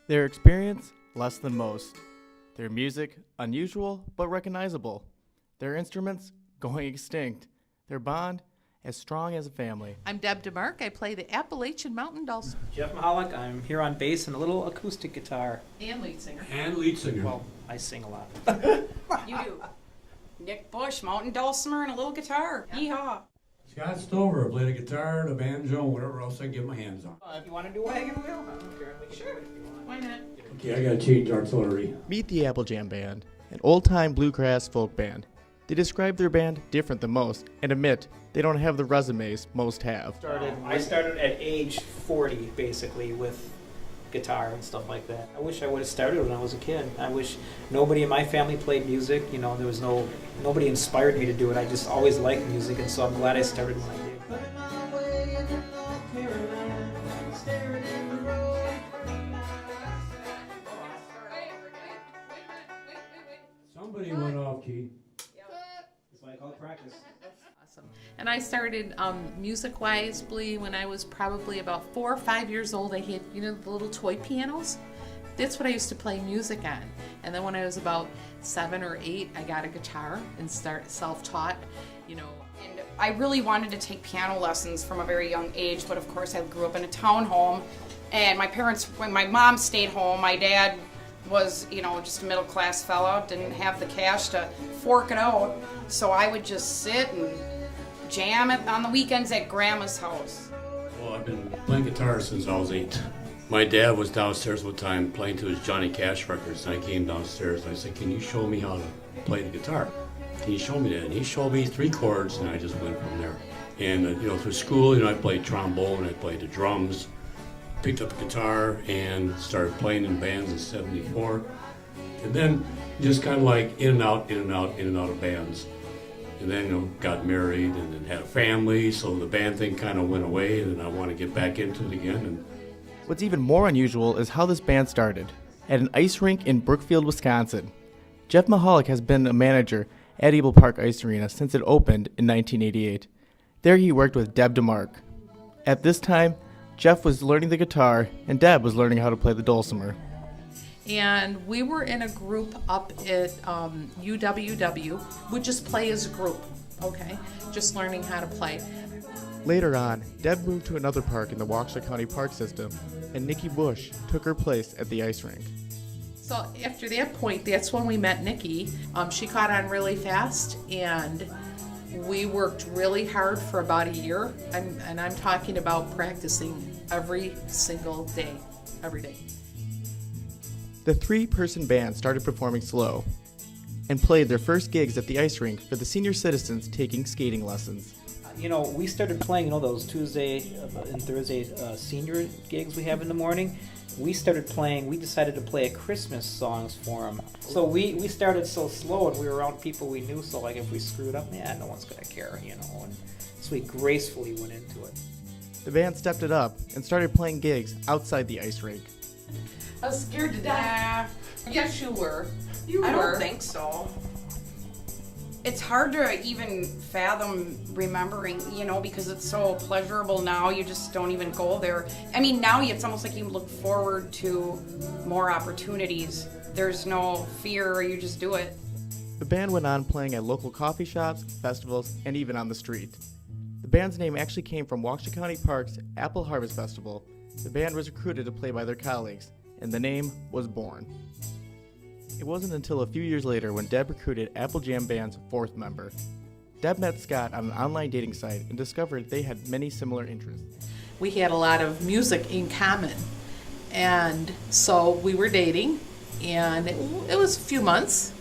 Their experience, less than most. Their music, unusual but recognizable. Their instruments, going extinct. Their bond, as strong as a family. I'm Deb DeMark. I play the Appalachian Mountain Dulcimer. Jeff Mahalik. I'm here on bass and a little acoustic guitar. And lead singer. And lead singer. Well, I sing a lot. You do. Nick Bush, mountain dulcimer and a little guitar. Yeehaw. Scott Stover, play the guitar, the banjo, whatever else I can get my hands on. If you want to do wagon wheel, I don't care. We can do it if you want. Why not? Okay, I gotta change artillery. Meet the Apple Jam Band, an old-time bluegrass folk band. They describe their band different than most and admit they don't have the resumes most have. I started at age 40, basically, with guitar and stuff like that. I wish I would have started when I was a kid. I wish nobody in my family played music. You know, there was nobody inspired me to do it. I just always liked music, and so I'm glad I started when I did. Somebody went off key. That's why I call it practice. Awesome. And I started music-wisely when I was probably about 4 or 5 years old. I had, the little toy pianos. That's what I used to play music on. And then when I was about 7 or 8, I got a guitar and started self-taught, And I really wanted to take piano lessons from a very young age, but of course I grew up in a townhome. And when my mom stayed home, my dad was, just a middle-class fella, didn't have the cash to fork it out. So I would just sit and jam it on the weekends at Grandma's house. Well, I've been playing guitar since I was 8. My dad was downstairs one time playing to his Johnny Cash records, and I came downstairs and I said, "Can you show me how to play the guitar? Can you show me that?" And he showed me 3 chords, and I just went from there. And through school, I played trombone, I played the drums, picked up a guitar, and started playing in bands in '74. And then just kind of like in and out of bands. And then got married and then had a family, so the band thing kind of went away, and I want to get back into it again. And What's even more unusual is how this band started, at an ice rink in Brookfield, Wisconsin. Jeff Mahalik has been a manager at Eagle Park Ice Arena since it opened in 1988. There he worked with Deb DeMark. At this time, Jeff was learning the guitar and Deb was learning how to play the dulcimer. and we were in a group up at UWW. We'd just play as a group, okay? Just learning how to play. Later on, Deb moved to another park in the Waukesha County Park System, and Nikki Bush took her place at the ice rink. So after that point, that's when we met Nikki. She caught on really fast, and we worked really hard for about a year. I'm talking about practicing every single day, every day. The 3-person band started performing slow and played their first gigs at the ice rink for the senior citizens taking skating lessons. We started playing, those Tuesday and Thursday senior gigs we have in the morning. We decided to play a Christmas songs for them. So we started so slow, and we were around people we knew, so like if we screwed up, no one's going to care, and so we gracefully went into it. The band stepped it up and started playing gigs outside the ice rink. I was scared to death. Yes, you were. I don't think so. It's hard to even fathom remembering, because it's so pleasurable now. You just don't even go there. I mean, now it's almost like you look forward to more opportunities. There's no fear, you just do it. The band went on playing at local coffee shops, festivals, and even on the street. The band's name actually came from Waukesha County Park's Apple Harvest Festival. The band was recruited to play by their colleagues, and the name was born. It wasn't until a few years later when Deb recruited Apple Jam Band's 4th member. Deb met Scott on an online dating site and discovered they had many similar interests. We had a lot of music in common, and so we were dating, and it was a few months,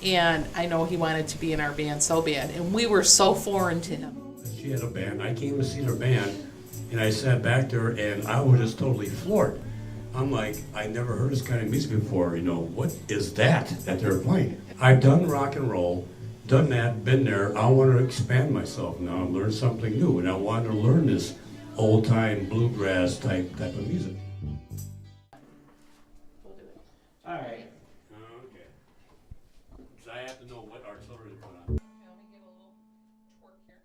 and I know he wanted to be in our band so bad, and we were so foreign to him. she had a band. I came to see their band, and I sat back there, and I was just totally floored. I'm like, I never heard this kind of music before. What is that they're playing? I've done rock and roll, done that, been there. I want to expand myself now and learn something new, and I want to learn this old-time bluegrass type of music. All right. Okay. So I have to know what artillery to put on. Let me get a little twerk here.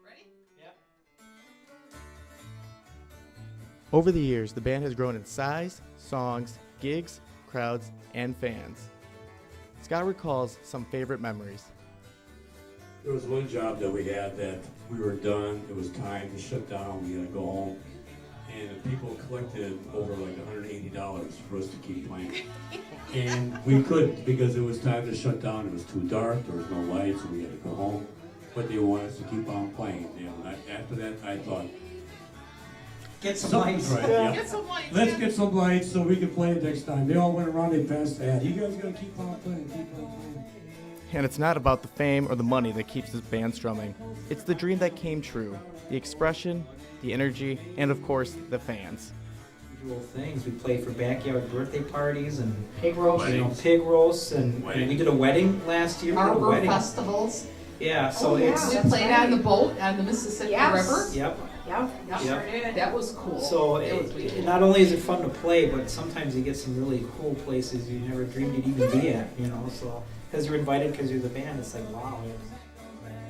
Ready? Yep. Over the years, the band has grown in size, songs, gigs, crowds, and fans. Scott recalls some favorite memories. There was one job that we had that we were done. It was time to shut down. We had to go home. And the people collected over like $180 for us to keep playing. And we couldn't because it was time to shut down. It was too dark. There was no lights. So we had to go home. But they wanted us to keep on playing. You know, after that, I thought, Get some something's lights. right. Yeah. Get some lights. Let's in. get some lights so we can play it next time. They all went around. They passed the hat. You guys gotta keep on playing. Keep on playing. And it's not about the fame or the money that keeps this band strumming. It's the dream that came true, the expression, the energy, and of course, the fans. Usual things. We play for backyard birthday parties and Pig roast. pig roasts, and Wedding. we did a wedding last year. We did a Arbor wedding. festivals. Yeah, so Oh, yeah. it's We played on the boat on the Mississippi Yes. River. yep. Yep, Yep. sure did. That was cool. So That was really cool. not only is it fun to play, but sometimes you get some really cool places you never dreamed you'd even be at. You know, so because you're invited because you're the band, it's like wow.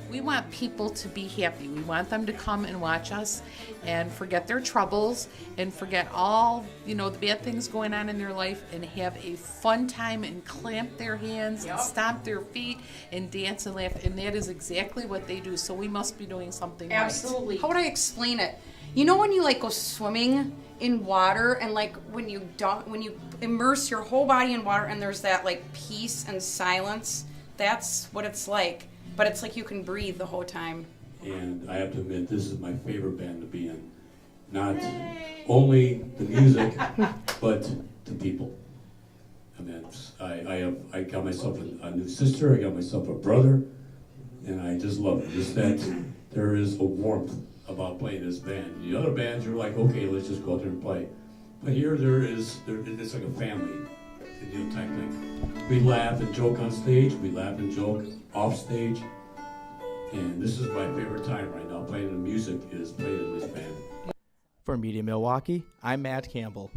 We want people to be happy. We want them to come and watch us and forget their troubles and forget all, the bad things going on in their life and have a fun time and clamp their hands and Yep. stomp their feet and dance and laugh. And that is exactly what they do. So we must be doing something right. Absolutely. How would I explain it? You know when you like go swimming in water and like when you immerse your whole body in water and there's that like peace and silence? That's what it's like. But it's like you can breathe the whole time. And I have to admit, this is my favorite band to be in. Not only the music, but the people. I mean, I got myself a new sister, I got myself a brother, and I just love it. Just that there is a warmth about playing this band. The other bands, you're like, okay, let's just go out there and play. But here, it's like a family, type thing. We laugh and joke on stage, we laugh and joke off stage, and this is my favorite time right now. Playing the music is playing in this band. For Media Milwaukee, I'm Matt Campbell.